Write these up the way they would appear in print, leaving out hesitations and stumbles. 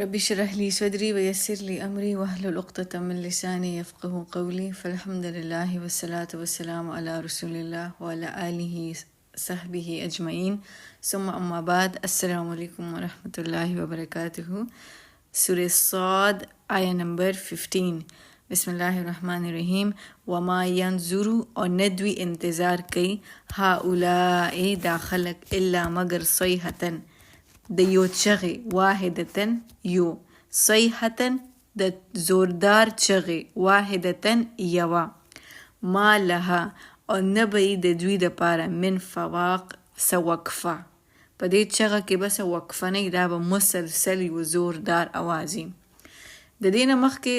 رب اشرح لي صدري ويسر لي أمري واحلل عقدة من لساني يفقه قولي. فالحمد لله والصلاة والسلام على رسول الله وعلى آله صحبه أجمعين. ثم أما بعد، السلام عليكم ورحمة الله وبركاته. سورة الصاد آية نمبر 15. بسم الله الرحمن الرحيم. وما ينظر اور ندوی انتظار کئی هؤلاء داخلك إلا مگر صيحة د یو چغې واحدتن یو صیحتن د زوردار چغې واحدتن یوه ما لها او نه به یې د دوی دپاره من فواق څه وقفه په دې چغه کې به څه وقفه نه دا به مسلسل یو زوردار اواز وي. د دې نه مخکې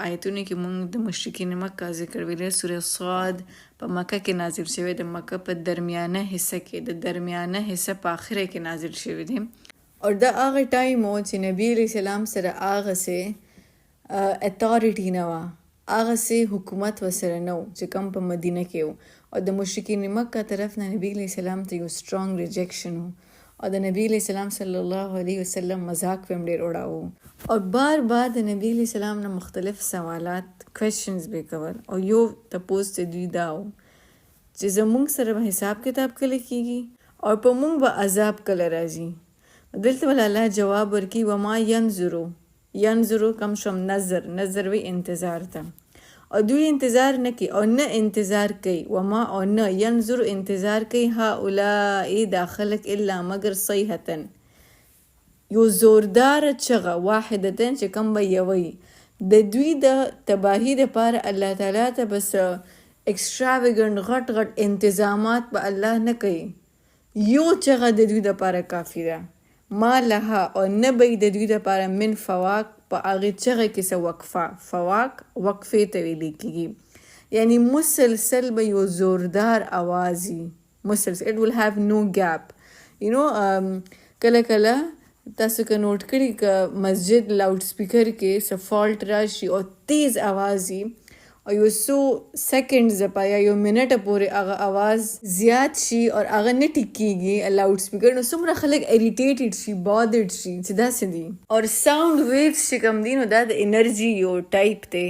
آیتونو کې موږ د مشرکین مکه ذکر ویلی. سوره صاد په مکه کې نازل شوی، د مکه په درمیانه حصه کې، د درمیانه حصه په آخره کې نازل شوی دی. اور دا هغه ټایم و چې نبی علیہ السلام سره هغه سه اتھارټي نه وه، هغه سه حکومت ورسره نه و چې کوم په مدینه کې و. او د مشرکین مکه طرف نه نبی علیہ السلام ته یو سټرانګ ریجیکشن و، او د نبی علیہ السلام صلی الله علیه وسلم مذاق په هم ډېر اړاوه، او بار بار د نبی علیہ السلام نه مختلف سوالات کویشنز به کول. او یو تپوس د دوی دا و چې زمونږ سره به حساب کتاب کله کیږي او په مونږ به عذاب کله راځي. دلته ول الله جواب ورکي وما ينظرو کم شم نظر وی انتظار ته، او دوی انتظار نه کوي او نه انتظار کوي. وما او نه ينظر انتظار کوي هؤلاء داخلك الا مگر صيحتن یو زوردار چغه واحدتن چې کوم به یوي د دوی د تباهی دپاره الله تعالی ته بس ایکسټراویګنټ غټ انتظامات به الله نه کوي، یو چغه د دوی دپاره کافي ده. ما لها او نه به د دوی دپاره من فواق په هغې چغه کې څه وقفه. فواق وقفې ته ویلی کېږي، یعنی مسلسل به یو زوردار آواز وي، مسلسل. اټ ول هاف نو ګیپ. کله کله تاسو که نوټ کړي که مسجد لاؤډ سپیکر کې څه فالټ راشي او تیز آواز وي او یو څو سیکنډز دپاره یا یو منټه پورې هغه آواز زیات شي او هغه نه ټیک کېږي لاؤډ سپیکر، نو څومره خلک اریټیټډ شي، بادرډ شي چې داسې دي. اور ساؤنډ ویوز چې کوم دي نو دا د انرژي یو ټایپ دی،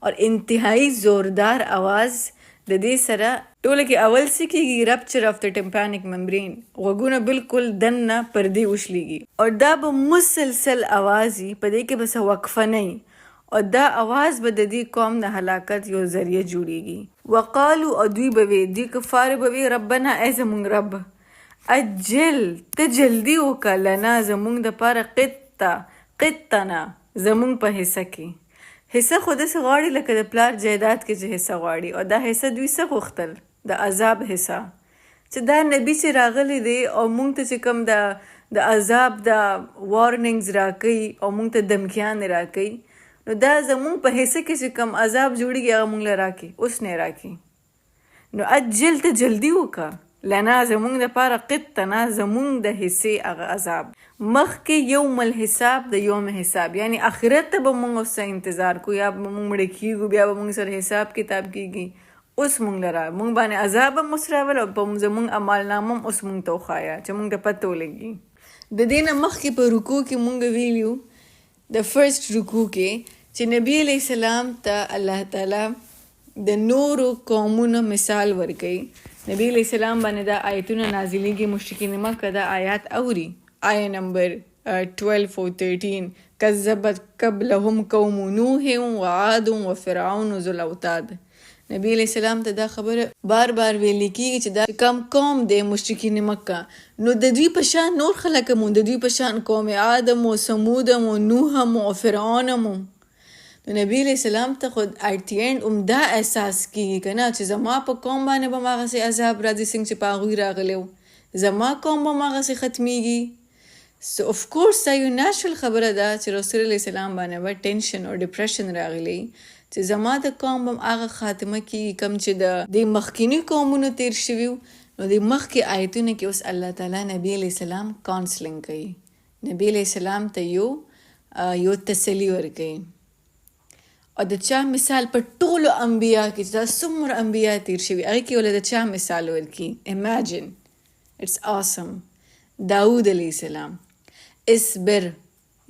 اور انتهایی زوردار آواز د دې سره ټوله کې اول څه کېږي رپچر آف د ټمپانیک ممبرین، غوږونه بالکل دننه پردې وشلیږي، او دا به مسلسل آواز وي، په دې کې به څه وقفه نه وي، او دا آواز به د دې قوم د هلاکت یو ذریعه جوړیږي. وقالو او دوی به وي، دوی کفار به وي ربنا ای زمونږ رب اجل ته جلدي وکړه لنا زمونږ دپاره قطنا زمونږ په حصه کې. حصه خو داسې غواړي لکه د پلار جایداد کې چې حصه غواړي، او دا حصه دوی څه غوښتل؟ د عذاب حصه، چې دا نبي چې راغلی دی او مونږ ته چې کوم د عذاب د وارننګز راکوي او مونږ ته دمکیانې راکوي، نو دا زمونږ په حصه کې چې کوم عذاب جوړیږي هغه مونږ له راکړي، اوس نه راکړي. نو اجل ته جلدي وکړه لنا زمونږ دپاره قطنا زمونږ د حصې هغه عذاب. مخکې یوم الحساب د یوم حساب، یعنی آخرت ته به مونږ اوس انتظار کوو، یا به مونږ مړه کېږو، بیا به مونږ سره حساب کتاب کېږي. اوس مونږ لره مونږ باندې عذاب هم اوس راول، او په زمونږ عمالنامه هم اوس مونږ ته وښایه چې مونږ ته پته ولګي. د دې نه مخکې په رکوع کې مونږ ویلي وو، د فرسټ رکوع کې، چې نبی علیہ السلام ته الله تعالی د نورو قومونو مثال ورکوي. نبی علیہ السلام باندې دا آیتونه نازلیږي، مشرکین مکه دا آیات اوري. آیه نمبر 12 او 13 کذبت قبلهم قوم نوح وعاد وفرعون ذو الاوتاد. نبی علیہ السلام ته دا خبره بار بار ویلي کېږي چې دا کم قوم دی مشرکین مکه، نو د دوی په شان نور خلک هم، د دوی په شان قوم عاد هم و ثمود هم و نوح هم و فرعون هم. نو نبی علیہ السلام ته خود ایٹ دی اینڈ دا احساس کېږي که نه چې زما په قوم باندې به هماغسې عذاب راځي څنګه چې په هغوی راغلی و، زما قوم به هماغسې ختمیږي. سو اف کورس دا یو نیچرل خبره ده چې رسول علیه السلام باندې به ټینشن او ډپریشن راغلی چې زما د قوم به هغه خاتمه کېږي کوم چې د مخکیني قومونو تیر شوي وو. نو د مخکې آیتونه کې اوس الله تعالی نبی علیہ السلام کانسلنګ کوي، نبی علیہ السلام ته یو تسلی ورکوي. او د چا مثال په ټولو انبیا کې چې دا څومره انبیا تیر شوي هغې کې ولې د چا مثال ورکي. امیجن اټس آسم. داود علیه السلام اصبر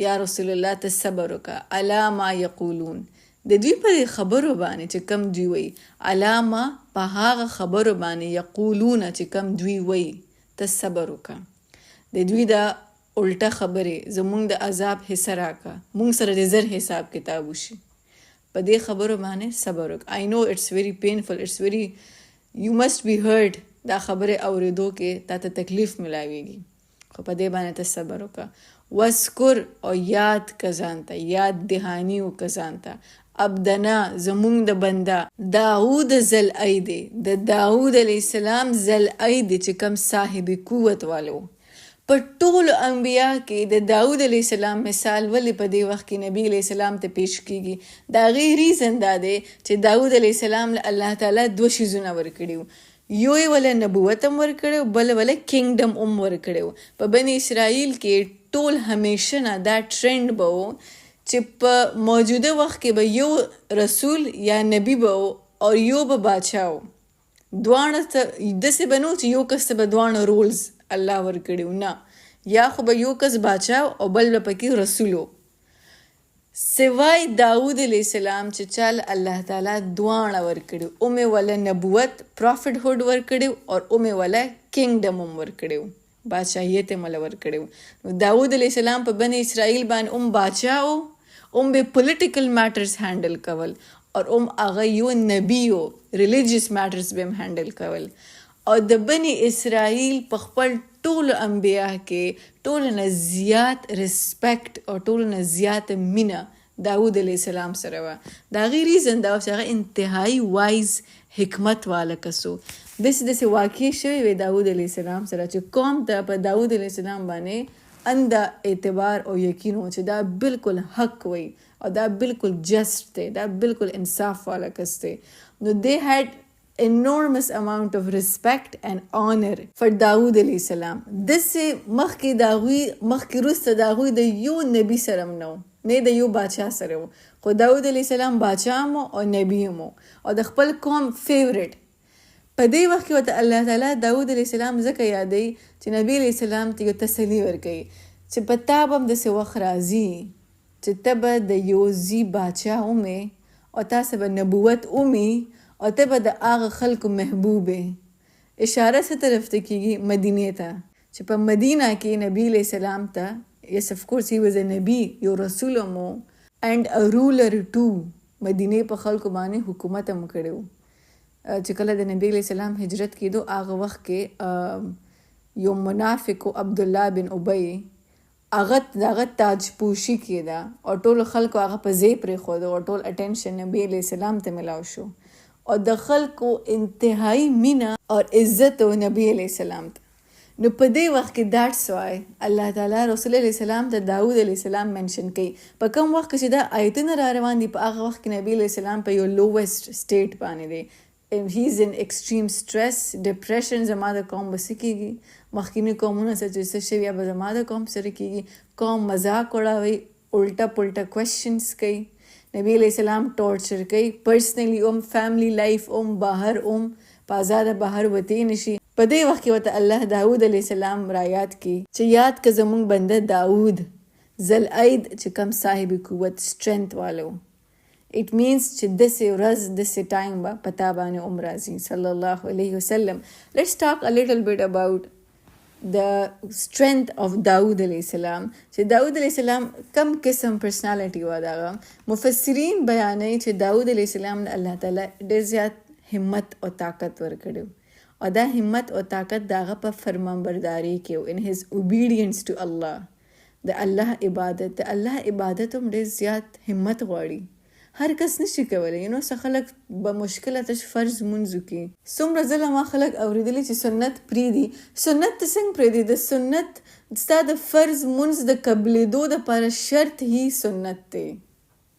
یا رسول الله ته صبر وکړه علی ما یقولون د دوی په خبرو باندې چې کم دوی وایي علی ما په هغه خبرو باندې یقولون چې کم دوی وایي ته صبر وکړه د دوی د الټه خبرې زمونږ د عذاب حصه راکړه مونږ سره د زر حساب کتاب وشي په دې خبرو باندې صبر وکړه I know it's very painful it's very you must be hurt دا خبرې اورېدو کې تا ته تکلیف ملاویږي خو په دې باندې ته صبر وکړه وذکر او یاد کزان ته یاد دهانی و کزان ته ابدنا زمونږ د بنده داود ذل اید د داود علیه السلام ذل اید چې کوم صاحب قوت والو په ټولو انبیا کې د داود علیه السلام مثال ولې په دې وخت کې نبی علیه السلام ته پیش کیږي دا غي ریزن دا دی چې داود علیه السلام له الله تعالی 2 شیزونه ورکړي یو یې ولا نبوت هم ورکړو بل ولا کینګډم هم ورکړو په بنی اسرائیل کې ټول همیشه نه دا ټرند به و چې په موجوده وخت کې به یو رسول یا نبی به او یو به بادشاه و دواړه ته داسې به نه چې یو کس ته به دواړه رولز الله ورکړي نه یا خو به یو کس بادشاه او بل به پکې رسول و سوای داود علیه السلام چې چل الله تعالی دواړه ورکړي اومې ولا نبوت پروفیټ هوډ ورکړي او اومې ولا کینګډم هم ورکړي بادشاہیت مل ورکړي داود علیه السلام په بنی اسرائیل باندې بادشاه او به پولیټیکل میټرز هینډل کول او هغه یو نبی او ریلیجیس میټرز به هینډل کول او د بنی اسرائیل په خپل ټول انبیا کې ټول نه زیات ریسپیکټ او ټول نه زیات مینه داود علیه السلام سره و دا غي ریزن دا چې هغه انتهایی وایز حکمت والا کسو داسې واقع شوی وي داود علیه السلام سره چې قوم ته په داود علیه السلام باندې انده اعتبار او یقین و چې دا بالکل حق وي او دا بالکل جسٹ دی دا بالکل انصاف والا کس دی نو they had enormous amount of respect and honor for داود علیه السلام داسې مخکې وروسته د هغوی د یو نبي سره هم نه نه د یو بادشاه سره و خو داود علیه السلام بادشاه هم او نبی هم او د خپل قوم فیورټ په دې وخت کې ورته الله تعالی داود علیه السلام ځکه یادوي چې نبی علیه السلام ته یو تسلي ورکوي چې په تا به هم داسې وخت راځي چې ته به د یو ځي بادشاه ومې او تاسې به نبوت ومې او ته به د هغه خلکو محبوبې اشاره څه طرف ته کېږي مدینې ته چې په مدینه کې نبی علیه السلام ته yes of course he was a نبی یو رسول هم and a ruler too مدینې په خلکو باندې حکومت هم کړی چې کله د نبی علیه السلام هجرت کېدو هغه وخت کې یو منافق عبدالله بن ابی هغه تاج پوشي کېده او ټول خلکو هغه په ځای پرېښود او ټول اټینشن نبی علیه السلام ته ملاو شو او د خلکو انتهایی مینه او عزت و نبی علیه السلام ته نو په دې وخت کې that's why الله تعالی رسول علیه السلام ته داود علیه السلام منشن کوي په کوم وخت چې دا آیتونه را روان دي په هغه وخت کې نبی علیه السلام په یو lowest state باندې دی he's in extreme stress depression زما د قوم بس کېږي مخکینی قومونه سره چې څه شوي به زما د قوم سره کېږي قوم مذاق اړوي الټا پلټا کوېشنز کوي نبی علیه السلام ټورچر کوي پرسنلی فیملی لایف بهر په آزاده بهر وتی نشي په دې وخت کې ورته الله داود علیه السلام را یاد کی چې یاد که زمونږ بنده داود ذل اید چې کم صاحب قوت strength والو it means چې دسې ورځ دسې ټایم به پتا باندې راځي صلی الله علیه وسلم. Let's talk a little bit about the strength of داود علیه السلام چې داود علیه السلام کم قسم پرسنالټي و دغه مفسرین بیانوي چې داود علیه السلام الله تعالی ډېر زیات همت او طاقت ورکړو او دا همت او طاقت داغه په فرمانبرداري کې in his obedience to Allah د الله عبادت هم ډېر زیات همت غواړي هر کس نشي کولی څه خلک به مشکله تش فرض منځو کې څومره ځله ما خلک اورېدلي چې سنت پرېږدي سنت ته څنګه پرېږدي د سنت ستا د فرض منځ د قبلېدو دپاره شرط هی سنت دی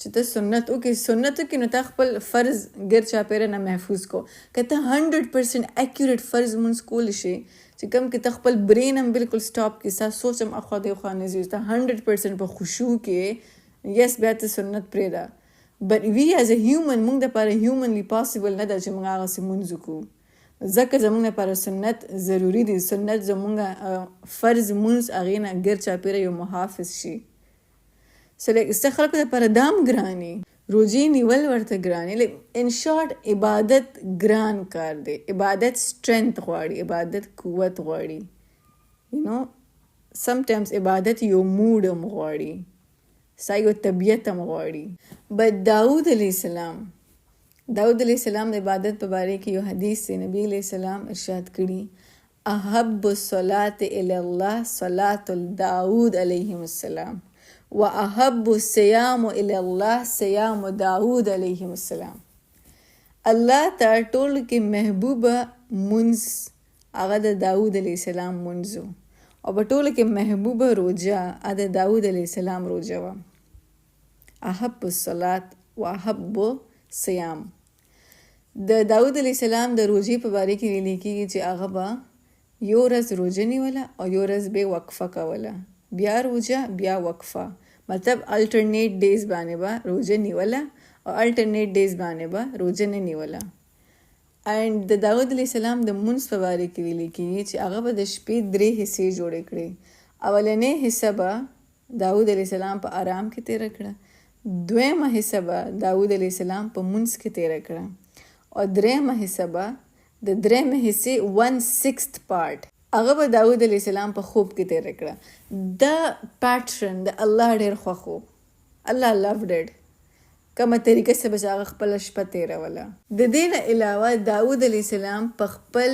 چې ته سنت وکړې نو تا خپل فرض ګر چاپېره نه محفوظ کو که ته 100% اکیوریټ فرض منځ کولی شي چې کوم کې ته خپل برین هم بالکل سټاپ کړي ستا سوچ هم اخوا دیخوا نه ځي ته 100% په خشوع کې یس بیا ته سنت پرېږده but we as a human موږ دپاره humanly possible نه ده چې موږ هغسې مونځ وکړو ځکه زموږ دپاره سنت ضروري دی سنت زموږ فرض مونځ هغې نه ګر چاپېره یو محافظ شي سو لایک ستا خلکو دپاره دام ګرانې، روجې نیول ورته ګرانې. لایک ان شارټ عبادت ګران کار دی. عبادت سټرنث غواړي، عبادت قوت غواړي. sometimes عبادت یو موډ هم غواړي، ستا یو طبیعت هم غواړي. بٹ داود علیہ السلام د عبادت په باره کې یو حدیث دی، نبی علیہ السلام ارشاد کړي احب الصلاة الی الله صلاة داود علیہ السلام و احب الصیام الی الله صیام داود علیہ السلام. الله ته ټولو کې محبوبه منځ هغه د داود علیہ السلام منځ و، او په ټولو کې محبوبه روجه هغه د داود علیہ السلام روجه وه. احب الصلاة و احب صیام. د داود علیہ السلام د روجې په باره کې ویل کېږي چې هغه به یو ورځ روجه نیوله او یو ورځ به وقفه کوله، بیا روجه بیا وقفه، مطلب الټرنیټ ډیز باندې به روجه نیوله او الټرنیټ ډیز باندې به روجه نه نیوله. اینډ د داود علیہ السلام د منځ په باره کې ویل کېږي چې هغه به د شپې 3 حصې جوړې کړې. اولنۍ حصه به داود علیہ السلام په آرام کې تېره کړه، دویمه حصه به داود علیہ السلام په منځ کې تېره کړه، او دریمه حصه به د دریمه حصې 1/6 پارت هغه به داود علیہ السلام په خوب کې تېره کړه. دا پیټرن د الله ډېر خوښ و. الله loved it. کومه طریقه سره به هغه خپله شپه تېروله. د دې نه علاوه داود علیہ السلام په خپل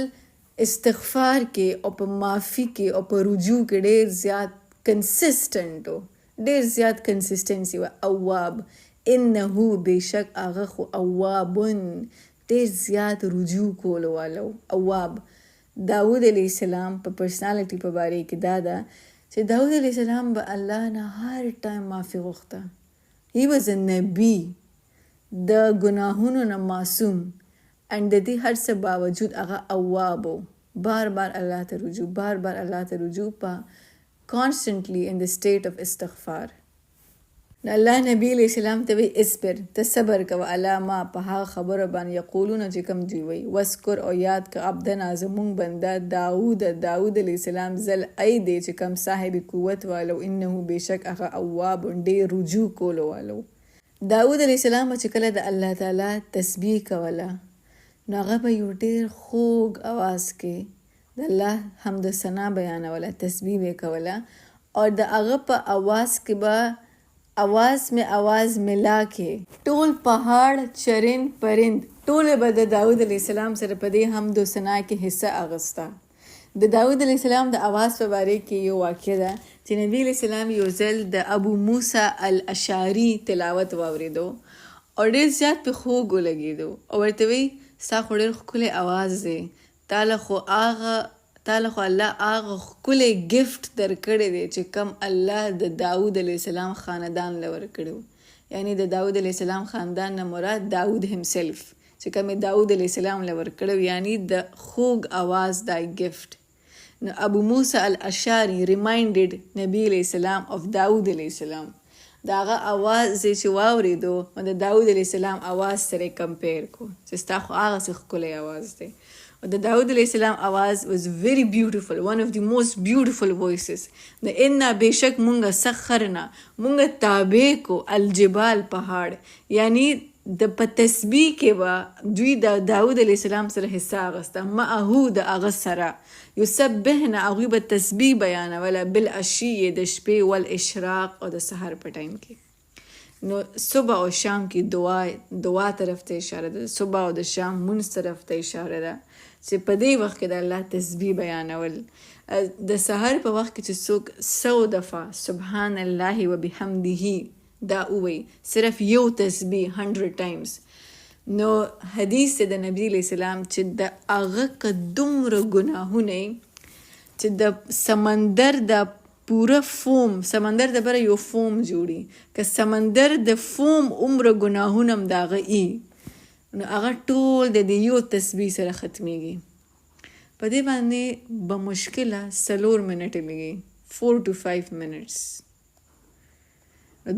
استغفار کې او په معافي کې او په رجوع کې ډېر زیات کنسسټنټ و، ډېر زیات کنسسټنسي وه. اواب انه بېشک هغه خو اوابن ډېر زیات رجوع کولو والا و. اواب. داود علیہ السلام په پرسنالټي په باره کې دا ده چې داود علیہ السلام به الله نه هر ټایم معافي غوښته. هی واز ا نبی، د ګناهونو نه معصوم، اینډ د دې هر څه باوجود هغه اواب و. بار بار الله ته رجوع، بار بار الله ته رجوع، په کانسټنټلی ان د سټیټ اف استغفار. نو الله نبی علیہ السلام ته وی اصبر، ته صبر کوه علی ما په هغه خبره باندې یقولونه چې کوم دوی وی. وذکر او یاد که عبدنا زمونږ بنده داود علیہ السلام ذل اید چې کوم صاحب قوت والو، انه بېشک هغه اواب ډېر رجوع کولو والو. داود علیہ السلام چې کله د الله تعالی تسبیح کوله نو هغه به یو ډېر خوږ اواز کې د الله حمد و ثنا بیانوله، تسبیح به کوله، او د هغه په اواز کې به आवाज में आवाज मिला के ټول پهاړ چرند پرند ټول به د داود علیہ السلام سره په دې حمد و ثنا کې حصہ اغستا. د داود علیہ السلام د आवाज په باره کې یو واقعه ده چې نبی علیہ السلام یو ځل د ابو موسی الاشعری تلاوت واوریدو او ډېر زیات په خوږ ولګېدو او ورته وی ستا خو ډېر ښکلی आवाज دی، تاله خو الله هغه ښکلی ګفټ درکړی دی چې کم الله د داود علیہ السلام خاندان له ورکړی و. یعنی د داود علیہ السلام خاندان نه مراد داود همسلف چې کوم داود علیہ السلام له ورکړی و، یعنی د خوږ आवाज دا ګفټ. نو ابو موسی الاشعری ریمایندډ نبی علیہ السلام اف داود علیہ السلام. دا هغه आवाज چې واوریدو د داود علیہ السلام आवाज سره کمپیر کو چې ستا خو هغه څه ښکلی आवाज دی. The Dawud alayhi salam awaz was very beautiful, one of the most beautiful voices. The inna beshak munga sakharna, munga tabe ko aljibal pahad. Yani the patasbih ke ba دوی د داود علیہ السلام سره حصہ اغستا معه د اغسرا یسبحنا اغیب تسبیح بیان ولا بالعشی د شپې والاشراق او د سحر په ټایم کې. نو صبح او شام کی دعا طرف ته اشاره ده، صبح او د شام منځ طرف ته اشاره ده چې په دې وخت کې د الله تسبیح بیانول. د سحر په وخت کې چې څوک 100 دفعه سبحان الله وبحمده دا اووی، صرف یو تسبیح 100 times. نو حدیث د نبی علیہ السلام چې د هغه که دومره ګناهونه چې د سمندر د پوره فوم، سمندر د بره یو فوم جوړي، که سمندر د فوم عمره ګناهونه هم د هغه ای نو هغه ټول د دې یو تسبیح سره ختمیږي. په دې باندې به مشکله 4 منټې لګي، 4 to 5 minutes.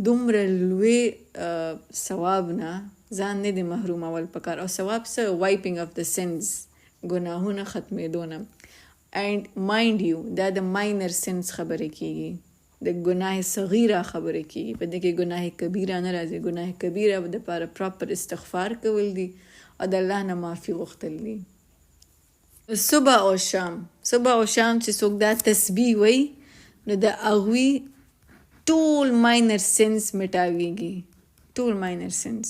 دومره لوی ثواب نه ځان نه دی محروم اول پکار. او ثواب څه؟ وایپینګ اف د سینز، ګناهونه ختمېدو نه. اینڈ مایند یو دا د ماینر سینز خبرې کیږي، د ګناه صغیره خبره کیږي، په دې کې ګناه کبیره نه راځي. ګناه کبیره د لپاره پراپر استغفار کول دي او د الله نه معافي غوښتل دي. صبح او شام چې څوک دا تسبیح وای نو د هغوی ټول ماینر سینس مټاویږي، ټول ماینر سینس.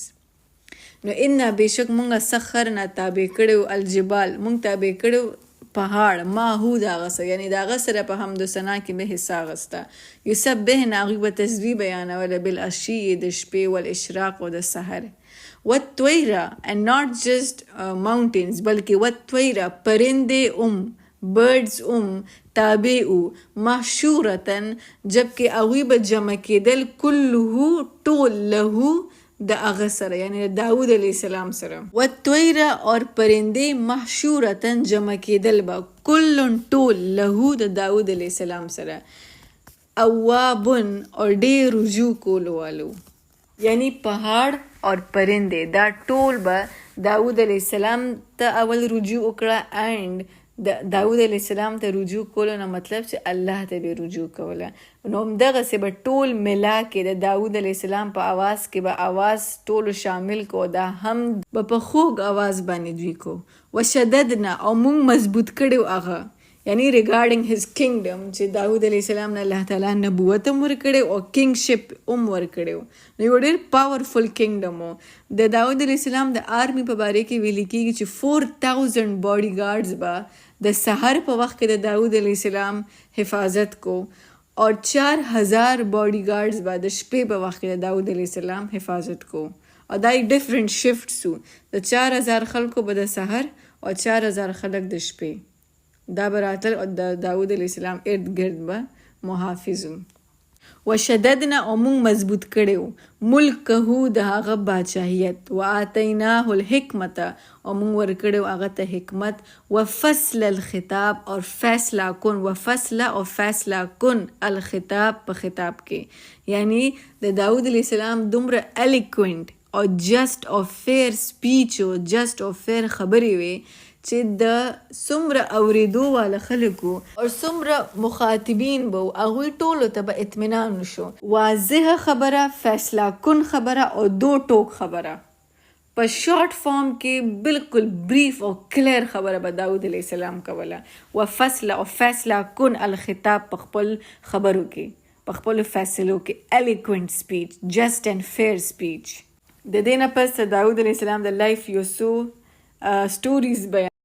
نو ان بېشک مونږه سخرنا تابع کړو الجبال، مونږ تابع کړو پهاړ، ما هو د هغه سره، یعنی د هغه سره په حمد و ثنا کې به حصه اخیسته. یسبحن هغوی به تسبیح بیانوله بالعشي د شپې والاشراق او د سحر. والطیره and not just mountains بلکې والطیره پرندې birds تابع محشورتن جبکې هغوی به جمع کېدل کله ټول له د هغه سره، یعنی د داود علیه السلام سره. والطیره اور پرندې محشورتن جمع کېدل به کل ټول له د داود علیه السلام سره. اوابن اور ډېر رجوع کولو والو، یعنی پهاړ اور پرندې دا ټول به داود علیه السلام ته اول رجوع وکړه. اینڈ د داود علیه السلام ته رجوع کولو نه مطلب چې الله ته به رجوع کوله. نو همدغسې به ټول ملا کې د داود علیه السلام په آواز کې به آواز ټولو شامل کو، دا هم به په خوږ آواز باندې دوی کو. وشددنا او مونږ مضبوط کړو هغه، یعنی ریګارډنګ هز کینګډم چې داود علیه السلام نه الله تعالی نبوت هم ورکړی او کینګشپ هم ورکړی. نو یو ډېر پاورفل کینګډم و. د داود علیه السلام د آرمی په باره کې ویل کېږي چې 4000 باډي ګارډز به د سحر په وخت کې د داود علیه السلام حفاظت کو، اور 4000 باډي ګارډز به د شپې په وخت کې د داود علیه السلام حفاظت کو. او دا ډفرنٹ شفټس وو، د 4000 خلکو به د سحر او 4000 خلک د شپې، دا به راتل او د داود علیه السلام ارد گرد به محافظ وو. وشددنا او مونږ مضبوط کړو ملکه د هغه باچاهیت. وآتیناه الحکمت او مونږ ورکړو هغه ته حکمت. وفصل الخطاب اور فیصله کن، وفصل او فیصله کن الخطاب په خطاب کې، یعنی د داود علیه السلام دومره الیکوینٹ او جسٹ او فیر سپیچ او جسٹ او فیر خبرې وي چې د څومره اورېدو والا خلکو او څومره مخاطبین به هغوی ټولو ته به اطمینان وشو. واضحه خبره، فیصله کن خبره او دو ټوک خبره، په شارټ فارم کې بالکل بریف او کلیر خبره به داود علیه السلام کوله. وفصل او فیصله کن الخطاب په خپل خبرو کې، په خپل فیصلو کې الیکوینٹ سپیچ، جسٹ اینڈ فیر سپیچ. د دې نه پس داود علیه السلام د لایف یو څو سټوریز بیان